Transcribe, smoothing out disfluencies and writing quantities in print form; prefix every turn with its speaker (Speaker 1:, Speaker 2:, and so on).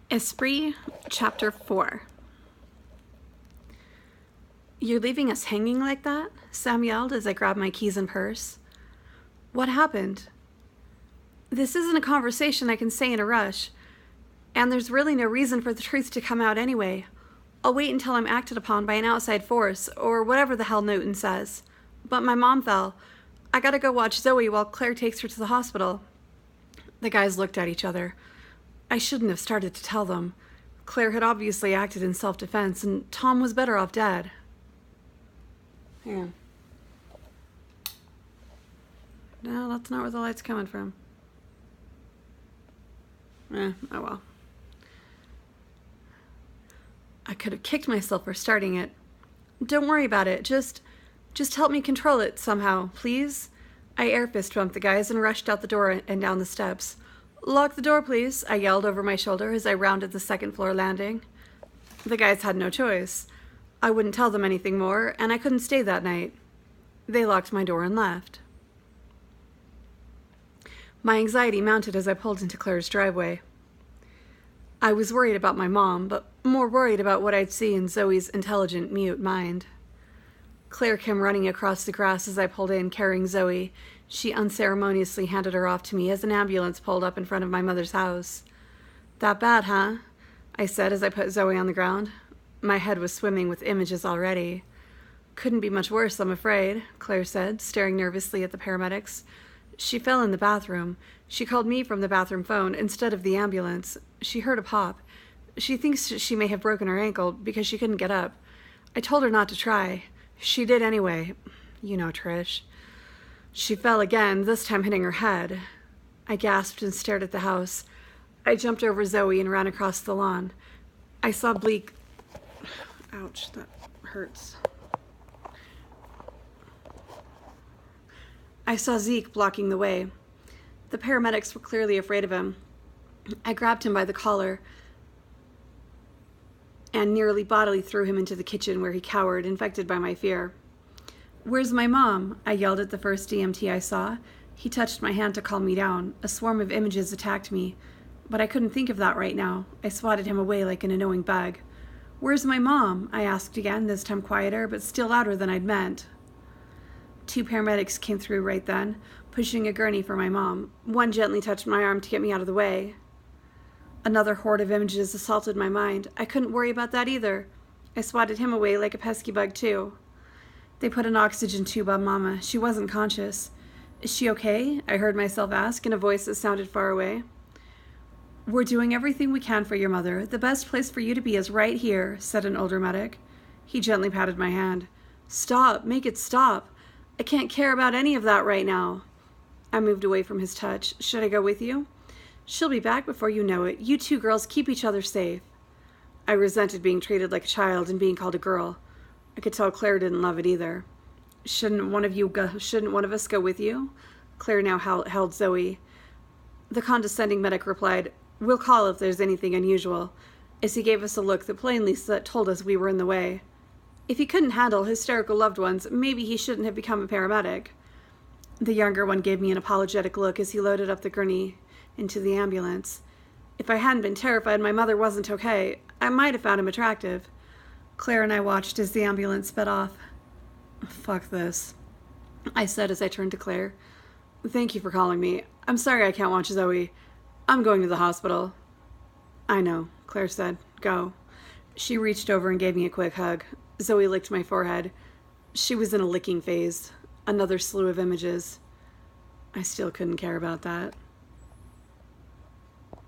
Speaker 1: Esprit, Chapter 4. "You're leaving us hanging like that?" Sam yelled as I grabbed my keys and purse. "What happened?" "This isn't a conversation I can say in a rush, and there's really no reason for the truth to come out anyway. I'll wait until I'm acted upon by an outside force, or whatever the hell Newton says. But my mom fell. I gotta go watch Zoe while Claire takes her to the hospital." The guys looked at each other. I shouldn't have started to tell them. Claire had obviously acted in self-defense, and Tom was better off dead. Hang on. No, that's not where the light's coming from. Oh well. I could have kicked myself for starting it. "Don't worry about it. Just help me control it somehow, please." I air fist bumped the guys and rushed out the door and down the steps. "Lock the door, please," I yelled over my shoulder as I rounded the second-floor landing. The guys had no choice. I wouldn't tell them anything more, and I couldn't stay that night. They locked my door and left. My anxiety mounted as I pulled into Claire's driveway. I was worried about my mom, but more worried about what I'd see in Zoe's intelligent, mute mind. Claire came running across the grass as I pulled in, carrying Zoe. She unceremoniously handed her off to me as an ambulance pulled up in front of my mother's house. "That bad, huh?" I said as I put Zoe on the ground. My head was swimming with images already. "Couldn't be much worse, I'm afraid," Claire said, staring nervously at the paramedics. "She fell in the bathroom. She called me from the bathroom phone instead of the ambulance. She heard a pop. She thinks she may have broken her ankle because she couldn't get up. I told her not to try. She did anyway. You know, Trish. She fell again, this time hitting her head." I gasped and stared at the house. I jumped over Zoe and ran across the lawn. I saw Bleak... Ouch, that hurts. I saw Zeke blocking the way. The paramedics were clearly afraid of him. I grabbed him by the collar and nearly bodily threw him into the kitchen where he cowered, infected by my fear. "Where's my mom?" I yelled at the first EMT I saw. He touched my hand to calm me down. A swarm of images attacked me, but I couldn't think of that right now. I swatted him away like an annoying bug. "Where's my mom?" I asked again, this time quieter, but still louder than I'd meant. Two paramedics came through right then, pushing a gurney for my mom. One gently touched my arm to get me out of the way. Another horde of images assaulted my mind. I couldn't worry about that either. I swatted him away like a pesky bug, too. They put an oxygen tube on Mama. She wasn't conscious. "Is she okay?" I heard myself ask in a voice that sounded far away. "We're doing everything we can for your mother. The best place for you to be is right here," said an older medic. He gently patted my hand. "Stop. Make it stop. I can't care about any of that right now." I moved away from his touch. "Should I go with you?" "She'll be back before you know it. You two girls keep each other safe." I resented being treated like a child and being called a girl. I could tell Claire didn't love it either. Shouldn't one of us go with you?" Claire now held Zoe. The condescending medic replied, "We'll call if there's anything unusual," as he gave us a look that plainly told us we were in the way. If he couldn't handle hysterical loved ones, maybe he shouldn't have become a paramedic. The younger one gave me an apologetic look as he loaded up the gurney into the ambulance. If I hadn't been terrified my mother wasn't okay, I might have found him attractive. Claire and I watched as the ambulance sped off. "Fuck this," I said as I turned to Claire. "Thank you for calling me. I'm sorry I can't watch Zoe. I'm going to the hospital." "I know," Claire said. "Go." She reached over and gave me a quick hug. Zoe licked my forehead. She was in a licking phase. Another slew of images. I still couldn't care about that.